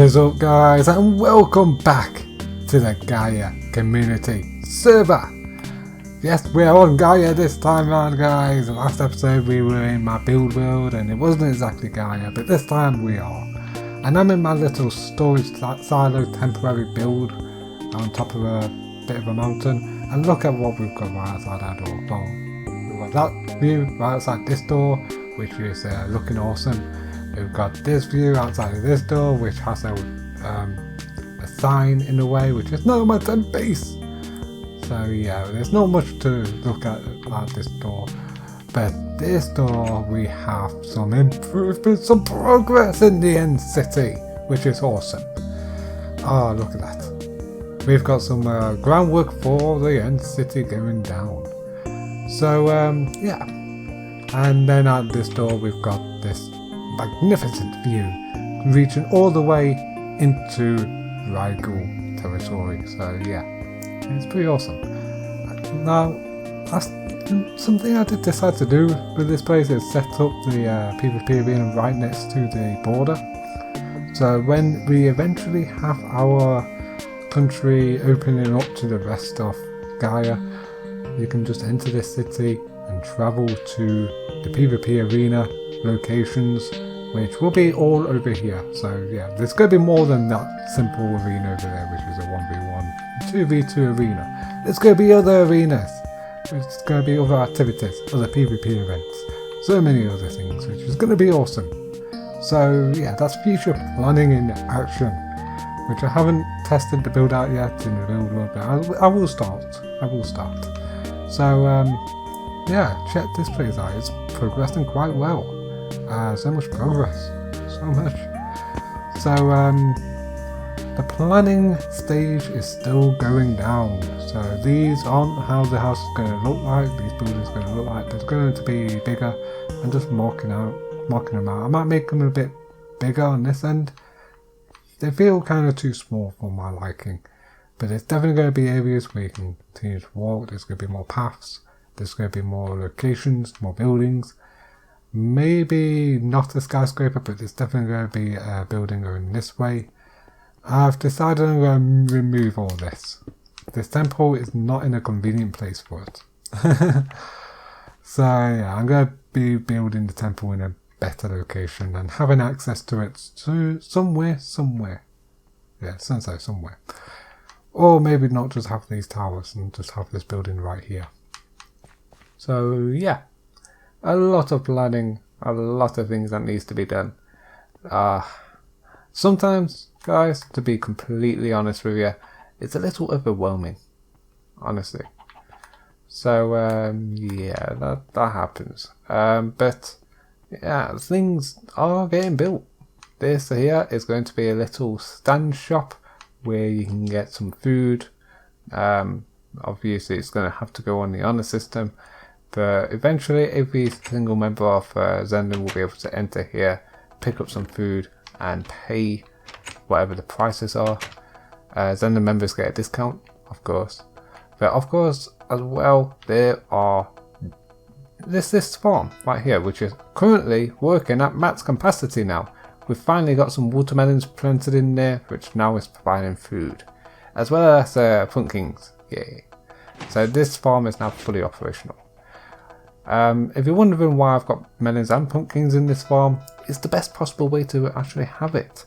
What is up, guys, and welcome back to the Gaia community server. Yes, we're on Gaia this time around, guys. Last episode we were in my build world and it wasn't exactly Gaia, but this time we are. And I'm in my little storage silo temporary build on top of a bit of a mountain. And look at what we've got right outside our door. Well, we've got that view right outside this door, which is looking awesome. We've got this view outside of this door, which has a sign in the way, which is no man's base. So yeah, there's not much to look at this door, but this door we have some improvements, some progress in the end city, which is awesome. Oh, look at that. We've got some groundwork for the end city going down. So yeah, and then at this door we've got this magnificent view reaching all the way into Rigel territory. So yeah, it's pretty awesome. Now, that's something I did decide to do with this place is set up the PvP arena right next to the border. So when we eventually have our country opening up to the rest of Gaia, you can just enter this city and travel to the PvP arena locations, which will be all over here. So yeah, there's going to be more than that simple arena over there, which is a 1v1, 2v2 arena. There's going to be other arenas, there's going to be other activities, other PvP events, so many other things, which is going to be awesome. So yeah, that's future planning in action, which I haven't tested the build out yet in the build world, but I will start. So yeah, check this place out, it's progressing quite well. So much progress, so much. So the planning stage is still going down. So these aren't how the house is going to look like, these buildings are going to look like. They're going to be bigger. I'm just marking them out. I might make them a bit bigger on this end. They feel kind of too small for my liking, but there's definitely going to be areas where you can continue to walk. There's going to be more paths, there's going to be more locations, more buildings. Maybe not a skyscraper, but there's definitely going to be a building going this way. I've decided I'm going to remove all this. This temple is not in a convenient place for it. So yeah, I'm going to be building the temple in a better location and having access to it somewhere. Yeah, sounds like somewhere. Or maybe not just have these towers and just have this building right here. So yeah. A lot of planning, a lot of things that needs to be done. Sometimes, guys, to be completely honest with you, it's a little overwhelming, honestly. So, yeah, that happens. But, yeah, things are getting built. This here is going to be a little stand shop where you can get some food. Obviously, it's going to have to go on the honor system. But eventually every single member of Xenland will be able to enter here, pick up some food and pay whatever the prices are. Xenland members get a discount, of course. But of course as well there are this farm right here, which is currently working at max capacity now. We've finally got some watermelons planted in there, which now is providing food. As well as pumpkins, yay. So this farm is now fully operational. If you're wondering why I've got melons and pumpkins in this farm, it's the best possible way to actually have it.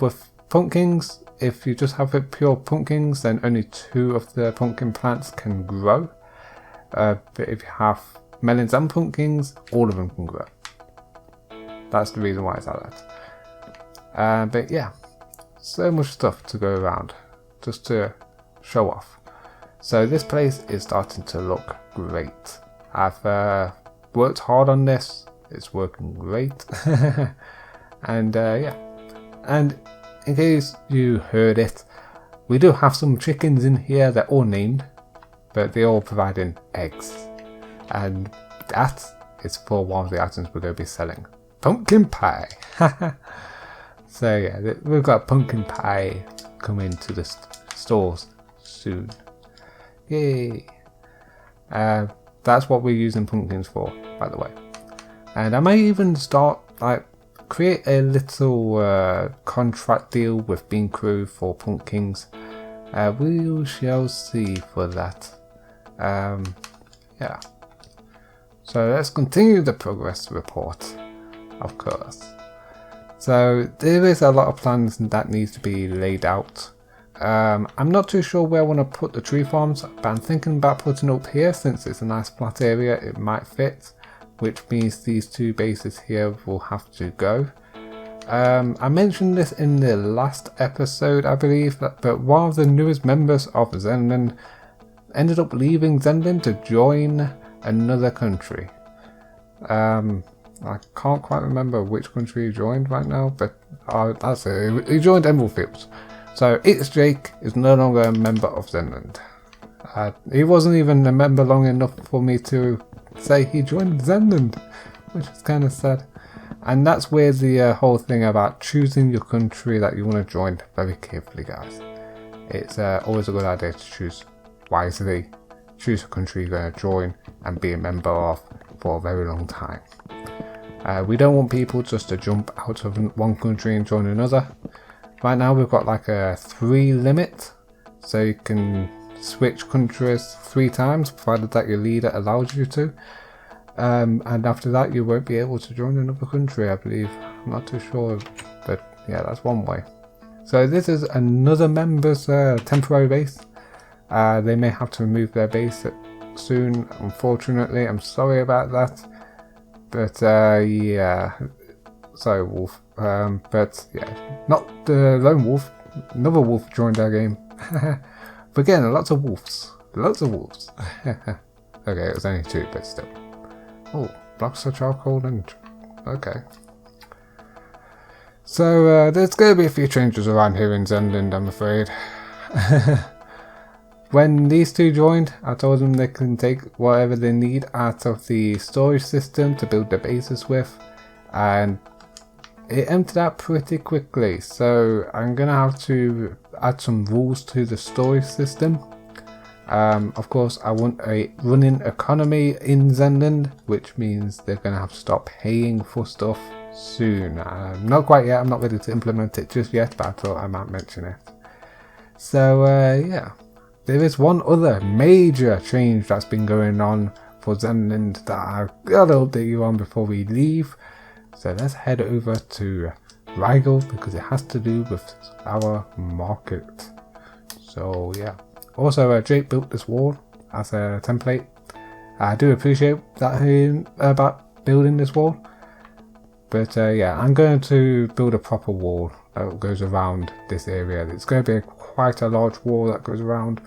With pumpkins, if you just have it pure pumpkins, then only 2 of the pumpkin plants can grow. But if you have melons and pumpkins, all of them can grow. That's the reason why it's like that. But yeah, so much stuff to go around, just to show off. So this place is starting to look great. I've worked hard on this, it's working great. And yeah, and in case you heard it, we do have some chickens in here. They're all named, but they're all providing eggs, and that is for one of the items we're going to be selling, pumpkin pie. So yeah, we've got pumpkin pie coming to the stores soon. Yay. That's what we're using pumpkins for, by the way. And I may even start like create a little contract deal with Bean Crew for Punk Kings. We shall see for that. Yeah. So let's continue the progress report, of course. So there is a lot of plans that needs to be laid out. I'm not too sure where I want to put the tree farms, but I'm thinking about putting up here since it's a nice flat area. It might fit, which means these two bases here will have to go. I mentioned this in the last episode, I believe, but one of the newest members of Xenland ended up leaving Xenland to join another country. I can't quite remember which country he joined right now, but that's it. He joined Emerald Fields. So It's Jake is no longer a member of Xenland. He wasn't even a member long enough for me to say he joined Xenland, which is kind of sad. And that's where the whole thing about choosing your country that you want to join very carefully, guys. It's always a good idea to choose wisely, choose a country you're going to join and be a member of for a very long time. We don't want people just to jump out of one country and join another. Right now we've got like a 3 limit, so you can switch countries 3 times provided that your leader allows you to. And after that you won't be able to join another country, I believe. I'm not too sure, but yeah, that's one way. So this is another member's temporary base. They may have to remove their base soon, unfortunately. I'm sorry about that. But yeah, sorry Wolf. But yeah, not the lone wolf. Another wolf joined our game. But again, lots of wolves. Lots of wolves. Okay, it was only 2, but still. Oh, blocks of charcoal and... okay. So there's going to be a few changes around here in Xenland, I'm afraid. When these two joined, I told them they can take whatever they need out of the storage system to build their bases with, and it emptied out pretty quickly. So I'm gonna have to add some rules to the storage system. Of course, I want a running economy in Xenland, which means they're gonna have to stop paying for stuff soon. Not quite yet. I'm not ready to implement it just yet, but I thought I might mention it. So yeah. There is one other major change that's been going on for Xenland that I've got to update you on before we leave. So let's head over to Rigel because it has to do with our market. So yeah. Also, Jake built this wall as a template. I do appreciate that about building this wall. But yeah, I'm going to build a proper wall that goes around this area. It's going to be quite a large wall that goes around.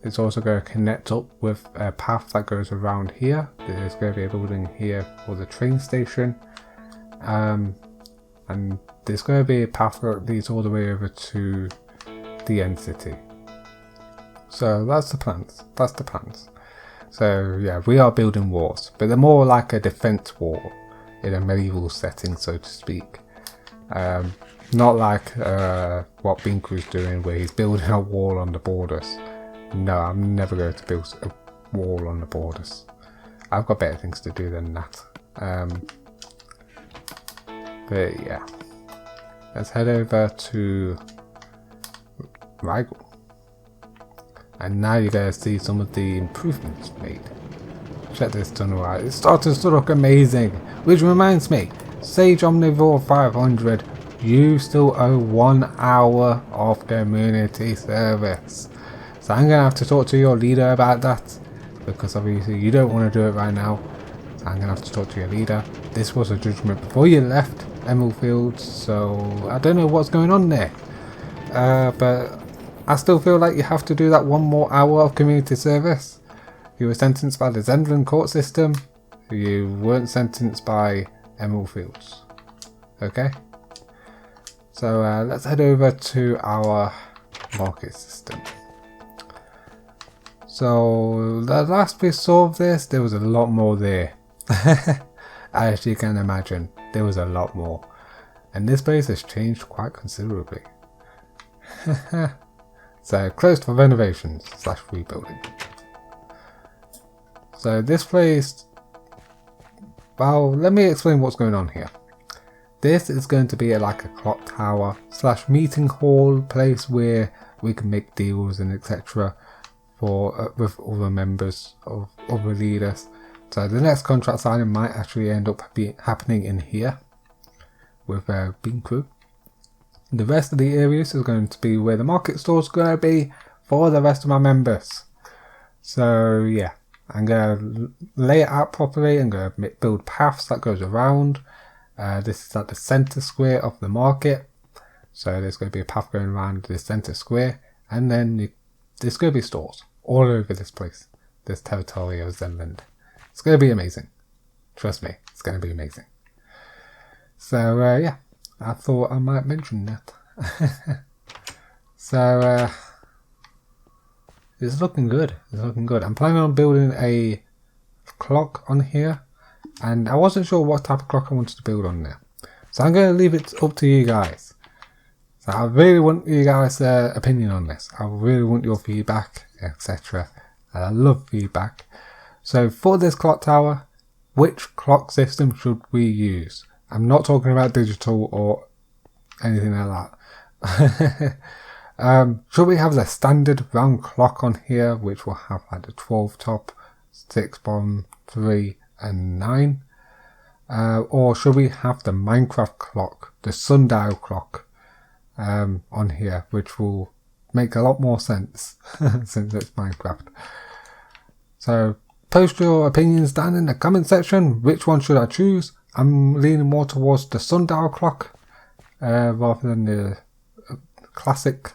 It's also going to connect up with a path that goes around here. There's going to be a building here for the train station. And there's going to be a path that leads all the way over to the end city. So that's the plans. That's the plans. So yeah, we are building walls, but they're more like a defense wall in a medieval setting, so to speak. Not like what Bean Crew's doing, where he's building a wall on the borders. No, I'm never going to build a wall on the borders. I've got better things to do than that. But yeah, let's head over to Rigel. And now you're going to see some of the improvements made. Check this tunnel out. It's starting to look amazing. Which reminds me, Sage Omnivore 500, you still owe 1 hour of community service. So I'm going to have to talk to your leader about that, because obviously you don't want to do it right now. So I'm going to have to talk to your leader. This was a judgment before you left Emerald Fields, so I don't know what's going on there. But I still feel like you have to do that 1 more hour of community service. You were sentenced by the Xenland court system. You weren't sentenced by Emerald Fields. Okay? So let's head over to our market system. So the last we saw of this, there was a lot more there. As you can imagine, there was a lot more. And this place has changed quite considerably. So closed for renovations / rebuilding. So this place, well, let me explain what's going on here. This is going to be like a clock tower / meeting hall place where we can make deals and etc. for with other members of other leaders. So the next contract signing might actually end up happening in here with Bean Crew. The rest of the areas is going to be where the market store is going to be for the rest of my members. So yeah, I'm going to lay it out properly. I'm going to build paths that goes around. This is at the center square of the market. So there's going to be a path going around this center square. And then there's going to be stores all over this place. This territory of Xenland. It's going to be amazing. Trust me, it's going to be amazing. So yeah, I thought I might mention that. So it's looking good. It's looking good. I'm planning on building a clock on here, and I wasn't sure what type of clock I wanted to build on there. So I'm going to leave it up to you guys. So I really want you guys' opinion on this. I really want your feedback, etc. And I love feedback. So for this clock tower, which clock system should we use? I'm not talking about digital or anything like that. Should we have the standard round clock on here, which will have like the 12 top, 6 bottom, 3 and 9? Or should we have the Minecraft clock, the sundial clock on here, which will make a lot more sense since it's Minecraft. So post your opinions down in the comment section. Which one should I choose? I'm leaning more towards the sundial clock rather than the classic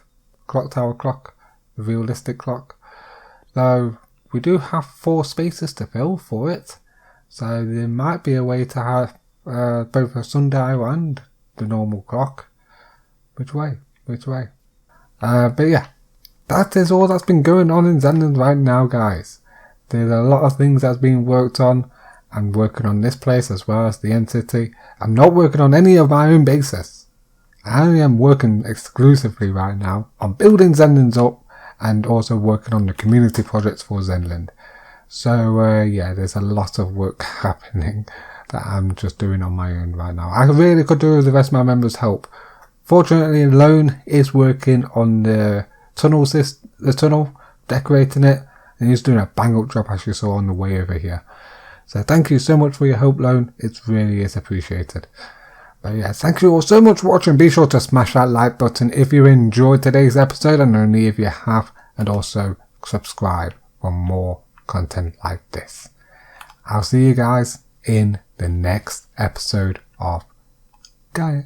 clock tower clock, the realistic clock. Though we do have 4 spaces to fill for it, so there might be a way to have both a sundial and the normal clock. Which way? But yeah, that is all that's been going on in Xenland right now, guys. There's a lot of things that's being worked on. I'm working on this place as well as the entity. I'm not working on any of my own bases. I am working exclusively right now on building Xenland up and also working on the community projects for Xenland. So yeah, there's a lot of work happening that I'm just doing on my own right now. I really could do with the rest of my members' help. Fortunately, Lone is working on the tunnel, decorating it, and he's doing a bang up job as you saw on the way over here. So thank you so much for your help, Lone. It really is appreciated. But yeah, thank you all so much for watching. Be sure to smash that like button if you enjoyed today's episode, and only if you have, and also subscribe for more content like this. I'll see you guys in the next episode of Gaia.